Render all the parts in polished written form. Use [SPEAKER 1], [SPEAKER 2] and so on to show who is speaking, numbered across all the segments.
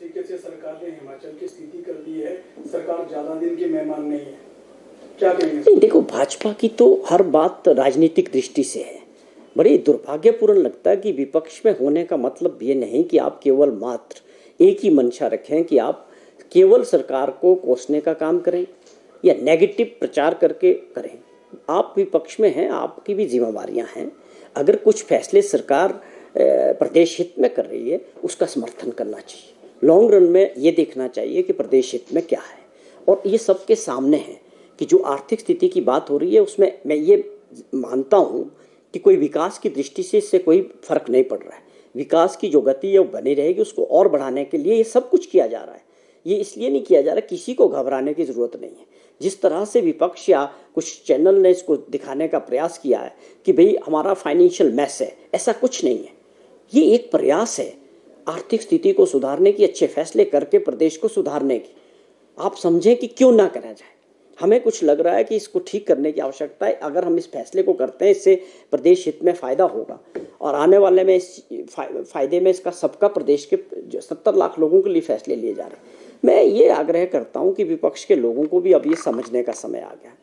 [SPEAKER 1] तरीके से सरकार ने हिमाचल की स्थिति कर दी है, सरकार ज्यादा दिन की मेहमान नहीं है, क्या कहेंगे?
[SPEAKER 2] नहीं, देखो, भाजपा की तो हर बात राजनीतिक दृष्टि से है। बड़ी दुर्भाग्यपूर्ण लगता है कि विपक्ष में होने का मतलब ये नहीं कि आप केवल मात्र एक ही मंशा रखें कि आप केवल सरकार को कोसने का काम करें या नेगेटिव प्रचार करके करें। आप विपक्ष में हैं, आपकी भी जिम्मेवारियां हैं। अगर कुछ फैसले सरकार प्रदेश हित में कर रही है, उसका समर्थन करना चाहिए। लॉन्ग रन में ये देखना चाहिए कि प्रदेश हित में क्या है, और ये सबके सामने है कि जो आर्थिक स्थिति की बात हो रही है उसमें मैं ये मानता हूँ कि कोई विकास की दृष्टि से इससे कोई फर्क नहीं पड़ रहा है। विकास की जो गति है वो बनी रहेगी, उसको और बढ़ाने के लिए ये सब कुछ किया जा रहा है। ये इसलिए नहीं किया जा रहा, किसी को घबराने की ज़रूरत नहीं है। जिस तरह से विपक्ष या कुछ चैनल ने इसको दिखाने का प्रयास किया है कि भाई हमारा फाइनेंशियल मैस है, ऐसा कुछ नहीं है। ये एक प्रयास है आर्थिक स्थिति को सुधारने की, अच्छे फैसले करके प्रदेश को सुधारने की। आप समझें कि क्यों ना करा जाए। हमें कुछ लग रहा है कि इसको ठीक करने की आवश्यकता है। अगर हम इस फैसले को करते हैं, इससे प्रदेश हित में फ़ायदा होगा, और आने वाले में इस फायदे में इसका सबका प्रदेश के 70 लाख लोगों के लिए फैसले लिए जा रहे हैं। मैं ये आग्रह करता हूँ कि विपक्ष के लोगों को भी अब ये समझने का समय आ गया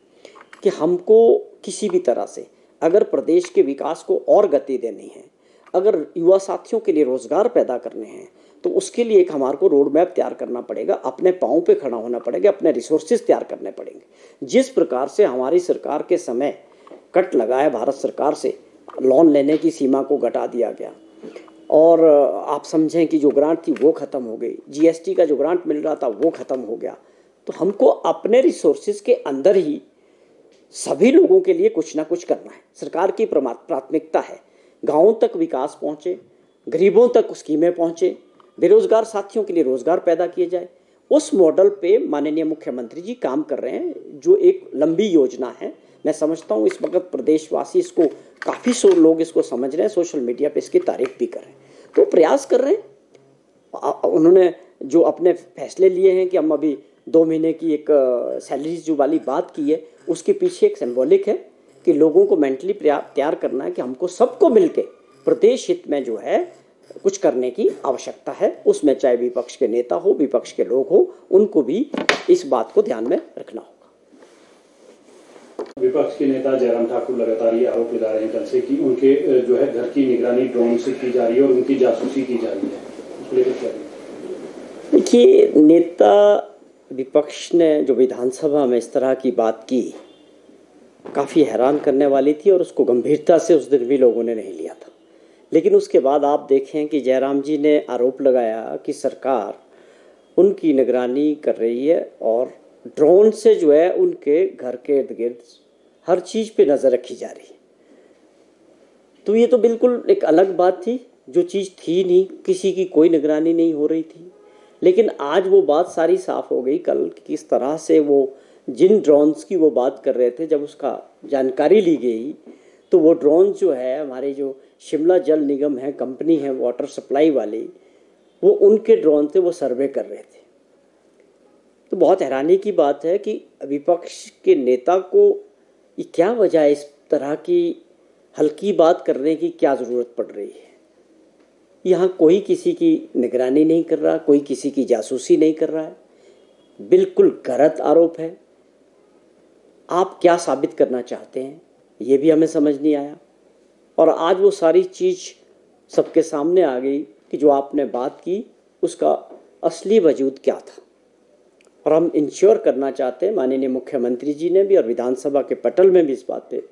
[SPEAKER 2] कि हमको किसी भी तरह से अगर प्रदेश के विकास को और गति देनी है, अगर युवा साथियों के लिए रोजगार पैदा करने हैं, तो उसके लिए एक हमारे को रोड मैप तैयार करना पड़ेगा, अपने पाँव पे खड़ा होना पड़ेगा, अपने रिसोर्सेज तैयार करने पड़ेंगे। जिस प्रकार से हमारी सरकार के समय कट लगा है, भारत सरकार से लोन लेने की सीमा को घटा दिया गया, और आप समझें कि जो ग्रांट थी वो ख़त्म हो गई, जीएसटी का जो ग्रांट मिल रहा था वो ख़त्म हो गया, तो हमको अपने रिसोर्सेज के अंदर ही सभी लोगों के लिए कुछ ना कुछ करना है। सरकार की प्राथमिकता है गाँवों तक विकास पहुँचे, गरीबों तक स्कीमें पहुँचे, बेरोजगार साथियों के लिए रोजगार पैदा किए जाए। उस मॉडल पे माननीय मुख्यमंत्री जी काम कर रहे हैं, जो एक लंबी योजना है। मैं समझता हूँ इस वक्त प्रदेशवासी इसको काफ़ी लोग इसको समझ रहे हैं, सोशल मीडिया पे इसकी तारीफ भी कर रहे हैं, तो प्रयास कर रहे हैं। उन्होंने जो अपने फैसले लिए हैं कि हम अभी 2 महीने की एक सैलरी जो वाली बात की है, उसके पीछे एक सिंबॉलिक है कि लोगों को मेंटली तैयार करना है कि हमको सबको मिलके प्रदेश हित में जो है कुछ करने की आवश्यकता है। उसमें चाहे विपक्ष के नेता हो, विपक्ष के लोग हो, उनको भी इस बात को ध्यान में रखना होगा।
[SPEAKER 1] विपक्ष के नेता जयराम ठाकुर लगातार ये आरोप लगा रहे हैं कल से कि उनके जो है घर की निगरानी ड्रोन से की जा रही है और उनकी जासूसी की जा रही है, उसको लेकर क्या?
[SPEAKER 2] देखिए, नेता विपक्ष ने जो विधानसभा में इस तरह की बात की, काफ़ी हैरान करने वाली थी, और उसको गंभीरता से उस दिन भी लोगों ने नहीं लिया था। लेकिन उसके बाद आप देखें कि जयराम जी ने आरोप लगाया कि सरकार उनकी निगरानी कर रही है और ड्रोन से जो है उनके घर के इर्द गिर्द हर चीज़ पे नज़र रखी जा रही है। तो ये तो बिल्कुल एक अलग बात थी, जो चीज़ थी नहीं, किसी की कोई निगरानी नहीं हो रही थी। लेकिन आज वो बात सारी साफ हो गई कल, किस तरह से वो जिन ड्रोन्स की वो बात कर रहे थे, जब उसका जानकारी ली गई तो वो ड्रोन जो है हमारे जो शिमला जल निगम है, कंपनी है वाटर सप्लाई वाली, वो उनके ड्रोन थे, वो सर्वे कर रहे थे। तो बहुत हैरानी की बात है कि विपक्ष के नेता को ये क्या वजह है, इस तरह की हल्की बात करने की क्या ज़रूरत पड़ रही है। यहाँ कोई किसी की निगरानी नहीं कर रहा, कोई किसी की जासूसी नहीं कर रहा है, बिल्कुल गलत आरोप है। आप क्या साबित करना चाहते हैं ये भी हमें समझ नहीं आया, और आज वो सारी चीज़ सबके सामने आ गई कि जो आपने बात की उसका असली वजूद क्या था। और हम इंश्योर करना चाहते हैं, माननीय मुख्यमंत्री जी ने भी और विधानसभा के पटल में भी इस बात पे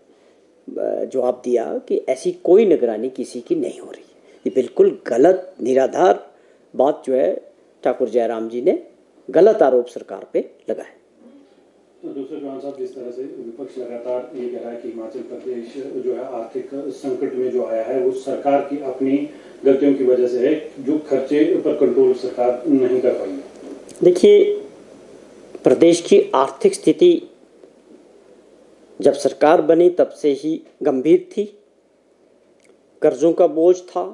[SPEAKER 2] जवाब दिया कि ऐसी कोई निगरानी किसी की नहीं हो रही। ये बिल्कुल गलत निराधार बात जो है ठाकुर जयराम जी ने गलत आरोप सरकार पे लगाया।
[SPEAKER 1] तो दूसरे जवान साहब, जिस तरह से विपक्ष लगातार ये कह रहा है कि हिमाचल प्रदेश जो है आर्थिक संकट में जो आया है वो सरकार की अपनी गलतियों की वजह से है, जो खर्चे पर कंट्रोल सरकार नहीं कर पाई है।
[SPEAKER 2] देखिए, प्रदेश की आर्थिक स्थिति जब सरकार बनी तब से ही गंभीर थी। कर्जों का बोझ था,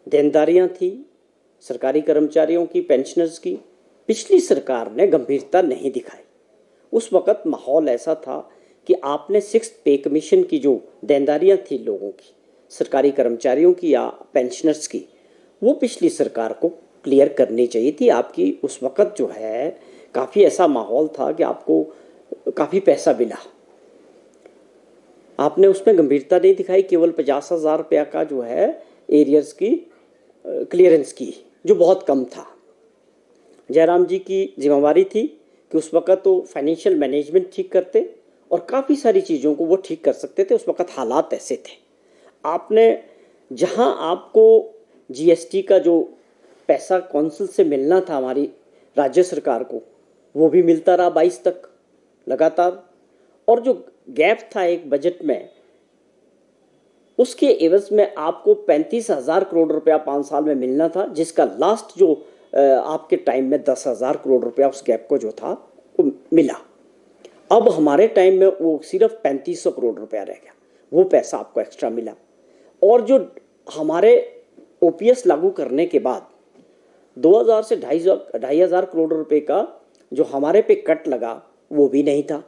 [SPEAKER 2] देनदारियां थी, सरकारी कर्मचारियों की, पेंशनर्स की। पिछली सरकार ने गंभीरता नहीं दिखाई। उस वक़्त माहौल ऐसा था कि आपने 6th पे कमीशन की जो देनदारियां थी लोगों की, सरकारी कर्मचारियों की या पेंशनर्स की, वो पिछली सरकार को क्लियर करनी चाहिए थी। आपकी उस वक़्त जो है काफ़ी ऐसा माहौल था कि आपको काफ़ी पैसा मिला, आपने उसमें गंभीरता नहीं दिखाई, केवल 50,000 रुपया का जो है एरियर्स की क्लियरेंस की, जो बहुत कम था। जयराम जी की जिम्मेवारी थी कि उस वक़्त तो फाइनेंशियल मैनेजमेंट ठीक करते और काफ़ी सारी चीज़ों को वो ठीक कर सकते थे। उस वक़्त हालात ऐसे थे। आपने जहां आपको जीएसटी का जो पैसा कौंसिल से मिलना था हमारी राज्य सरकार को, वो भी मिलता रहा 22 तक लगातार, और जो गैप था एक बजट में, उसके एवज में आपको 35,000 करोड़ रुपया 5 साल में मिलना था, जिसका लास्ट जो आपके टाइम में 10,000 करोड़ रुपया उस गैप को जो था वो मिला। अब हमारे टाइम में वो सिर्फ 3500 करोड़ रुपया रह गया, वो पैसा आपको एक्स्ट्रा मिला। और जो हमारे ओपीएस लागू करने के बाद 2000 से 2,500 करोड़ रुपए का जो हमारे पे कट लगा वो भी नहीं था।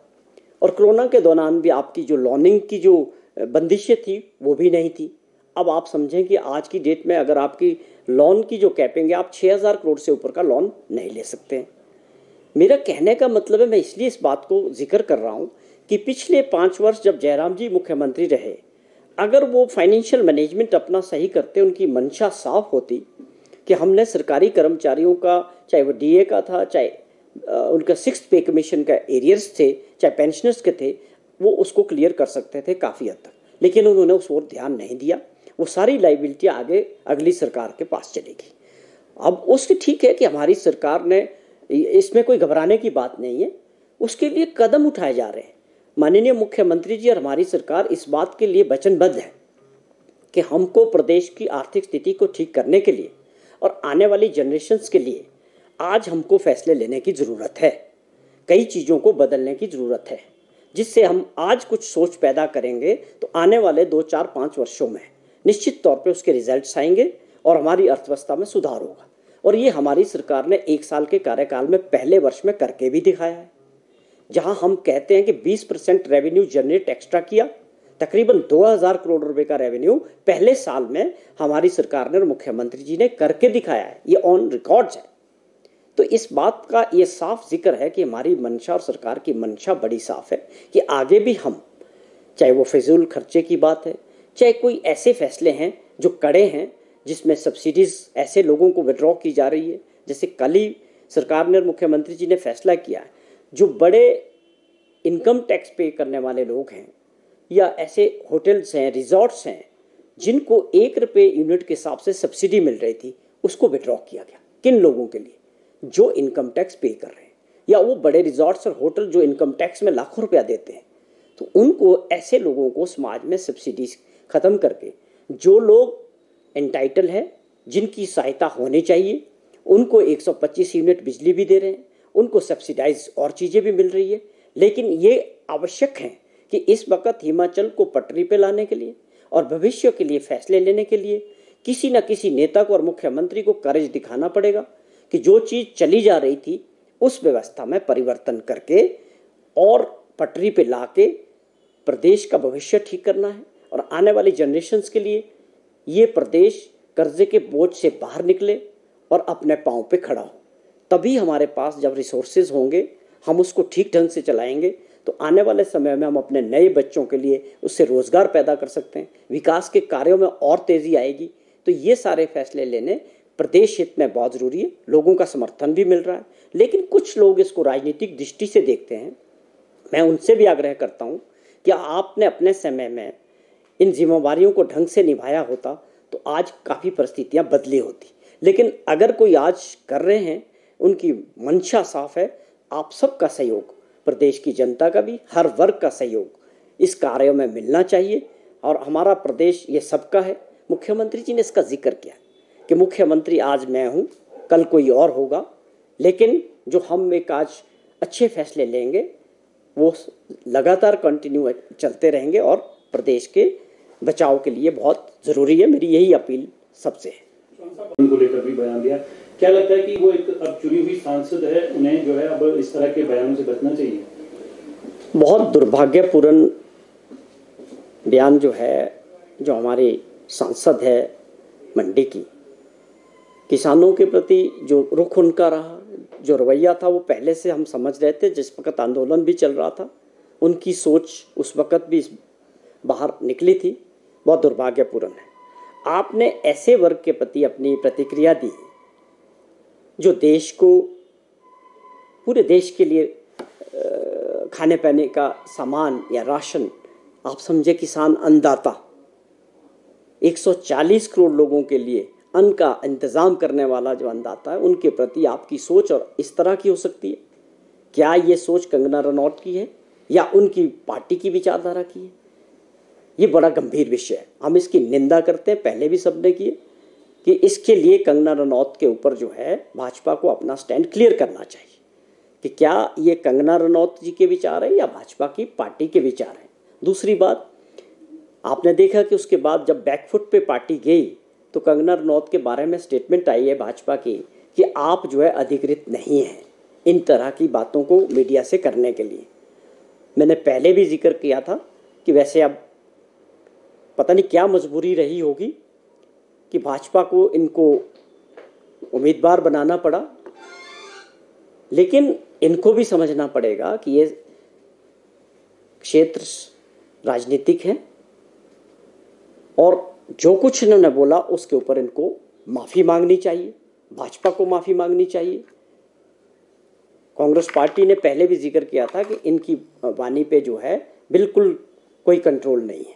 [SPEAKER 2] और कोरोना के दौरान भी आपकी जो लोनिंग की जो बंदिशें थी वो भी नहीं थी। अब आप समझें कि आज की डेट में अगर आपकी लोन की जो कैपिंग है, आप 6,000 करोड़ से ऊपर का लोन नहीं ले सकते हैं। मेरा कहने का मतलब है, मैं इसलिए इस बात को जिक्र कर रहा हूँ कि पिछले 5 वर्ष जब जयराम जी मुख्यमंत्री रहे, अगर वो फाइनेंशियल मैनेजमेंट अपना सही करते, उनकी मंशा साफ होती कि हमने सरकारी कर्मचारियों का, चाहे वो डीए का था, चाहे उनका 6th पे कमीशन का एरियर्स थे, चाहे पेंशनर्स के थे, वो उसको क्लियर कर सकते थे काफ़ी हद तक। लेकिन उन्होंने उस ओर ध्यान नहीं दिया। वो सारी लाइबिलिटियाँ आगे अगली सरकार के पास चलेगी। अब उसकी ठीक है कि हमारी सरकार ने, इसमें कोई घबराने की बात नहीं है, उसके लिए कदम उठाए जा रहे हैं। माननीय मुख्यमंत्री जी और हमारी सरकार इस बात के लिए वचनबद्ध है कि हमको प्रदेश की आर्थिक स्थिति को ठीक करने के लिए और आने वाली जनरेशन्स के लिए आज हमको फैसले लेने की ज़रूरत है। कई चीज़ों को बदलने की ज़रूरत है, जिससे हम आज कुछ सोच पैदा करेंगे तो आने वाले 2, 4, 5 वर्षों में निश्चित तौर पे उसके रिजल्ट्स आएंगे और हमारी अर्थव्यवस्था में सुधार होगा। और ये हमारी सरकार ने 1 साल के कार्यकाल में पहले वर्ष में करके भी दिखाया है। जहां हम कहते हैं कि 20% रेवेन्यू जनरेट एक्स्ट्रा किया, तकरीबन 2,000 करोड़ रुपए का रेवेन्यू पहले साल में हमारी सरकार ने और मुख्यमंत्री जी ने करके दिखाया है। ये ऑन रिकॉर्ड्स है। तो इस बात का ये साफ जिक्र है कि हमारी मंशा और सरकार की मंशा बड़ी साफ है कि आगे भी हम, चाहे वो फिजूल खर्चे की बात है, चाहे कोई ऐसे फैसले हैं जो कड़े हैं, जिसमें सब्सिडीज ऐसे लोगों को विड्रॉ की जा रही है, जैसे कल ही सरकार ने और मुख्यमंत्री जी ने फैसला किया है, जो बड़े इनकम टैक्स पे करने वाले लोग हैं या ऐसे होटल्स हैं, रिजॉर्ट्स हैं, जिनको 1 रुपये यूनिट के हिसाब से सब्सिडी मिल रही थी, उसको विड्रॉ किया गया। किन लोगों के लिए? जो इनकम टैक्स पे कर रहे हैं, या वो बड़े रिजॉर्ट्स और होटल जो इनकम टैक्स में लाखों रुपया देते हैं। तो उनको, ऐसे लोगों को समाज में सब्सिडी ख़त्म करके जो लोग एंटाइटल है, जिनकी सहायता होनी चाहिए, उनको 125 यूनिट बिजली भी दे रहे हैं, उनको सब्सिडाइज और चीज़ें भी मिल रही है। लेकिन ये आवश्यक है कि इस वक्त हिमाचल को पटरी पे लाने के लिए और भविष्य के लिए फैसले लेने के लिए किसी न किसी नेता को और मुख्यमंत्री को करेज दिखाना पड़ेगा कि जो चीज़ चली जा रही थी उस व्यवस्था में परिवर्तन करके और पटरी पे लाके प्रदेश का भविष्य ठीक करना है और आने वाली जनरेशन्स के लिए ये प्रदेश कर्जे के बोझ से बाहर निकले और अपने पाँव पे खड़ा हो। तभी हमारे पास जब रिसोर्सेज होंगे, हम उसको ठीक ढंग से चलाएंगे, तो आने वाले समय में हम अपने नए बच्चों के लिए उससे रोज़गार पैदा कर सकते हैं, विकास के कार्यों में और तेज़ी आएगी। तो ये सारे फैसले लेने प्रदेश हित में बहुत ज़रूरी है। लोगों का समर्थन भी मिल रहा है, लेकिन कुछ लोग इसको राजनीतिक दृष्टि से देखते हैं। मैं उनसे भी आग्रह करता हूँ कि आपने अपने समय में इन जिम्मेवारियों को ढंग से निभाया होता तो आज काफ़ी परिस्थितियाँ बदली होती। लेकिन अगर कोई आज कर रहे हैं, उनकी मंशा साफ है, आप सबका सहयोग, प्रदेश की जनता का भी, हर वर्ग का सहयोग इस कार्य में मिलना चाहिए। और हमारा प्रदेश ये सबका है। मुख्यमंत्री जी ने इसका जिक्र किया कि मुख्यमंत्री आज मैं हूँ, कल कोई और होगा, लेकिन जो हम एक आज अच्छे फैसले लेंगे वो लगातार कंटिन्यू चलते रहेंगे और प्रदेश के बचाव के लिए बहुत ज़रूरी है। मेरी यही अपील सबसे है।
[SPEAKER 1] उनको लेकर भी बयान दिया, क्या लगता है कि वो एक अब चुनी हुई सांसद है, उन्हें जो है अब इस तरह के बयानों से बचना चाहिए?
[SPEAKER 2] बहुत दुर्भाग्यपूर्ण बयान जो है, जो हमारे सांसद है मंडी की, किसानों के प्रति जो रुख उनका रहा, जो रवैया था, वो पहले से हम समझ रहे थे। जिस वक्त आंदोलन भी चल रहा था, उनकी सोच उस वक्त भी बाहर निकली थी। बहुत दुर्भाग्यपूर्ण है। आपने ऐसे वर्ग के प्रति अपनी प्रतिक्रिया दी जो देश को, पूरे देश के लिए खाने पीने का सामान या राशन, आप समझे किसान अन्नदाता, 140 करोड़ लोगों के लिए अन्न का इंतज़ाम करने वाला जो अन्नदाता है, उनके प्रति आपकी सोच और इस तरह की हो सकती है? क्या ये सोच कंगना रनौत की है या उनकी पार्टी की विचारधारा की है? ये बड़ा गंभीर विषय है। हम इसकी निंदा करते हैं, पहले भी सबने की है, कि इसके लिए कंगना रनौत के ऊपर जो है भाजपा को अपना स्टैंड क्लियर करना चाहिए कि क्या ये कंगना रनौत जी के विचार है या भाजपा की पार्टी के विचार हैं। दूसरी बात, आपने देखा कि उसके बाद जब बैकफुट पे पार्टी गई तो कंगना रनौत के बारे में स्टेटमेंट आई है भाजपा की कि आप जो है अधिकृत नहीं हैं इन तरह की बातों को मीडिया से करने के लिए। मैंने पहले भी जिक्र किया था कि वैसे अब पता नहीं क्या मजबूरी रही होगी कि भाजपा को इनको उम्मीदवार बनाना पड़ा, लेकिन इनको भी समझना पड़ेगा कि ये क्षेत्र राजनीतिक है और जो कुछ इन्होंने बोला उसके ऊपर इनको माफ़ी मांगनी चाहिए, भाजपा को माफ़ी मांगनी चाहिए। कांग्रेस पार्टी ने पहले भी जिक्र किया था कि इनकी वाणी पे जो है बिल्कुल कोई कंट्रोल नहीं है।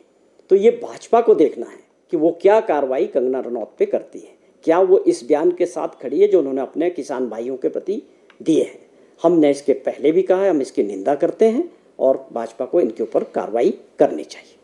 [SPEAKER 2] तो ये भाजपा को देखना है कि वो क्या कार्रवाई कंगना रनौत पे करती है, क्या वो इस बयान के साथ खड़ी है जो उन्होंने अपने किसान भाइयों के प्रति दिए हैं। हमने इसके पहले भी कहा है, हम इसकी निंदा करते हैं और भाजपा को इनके ऊपर कार्रवाई करनी चाहिए।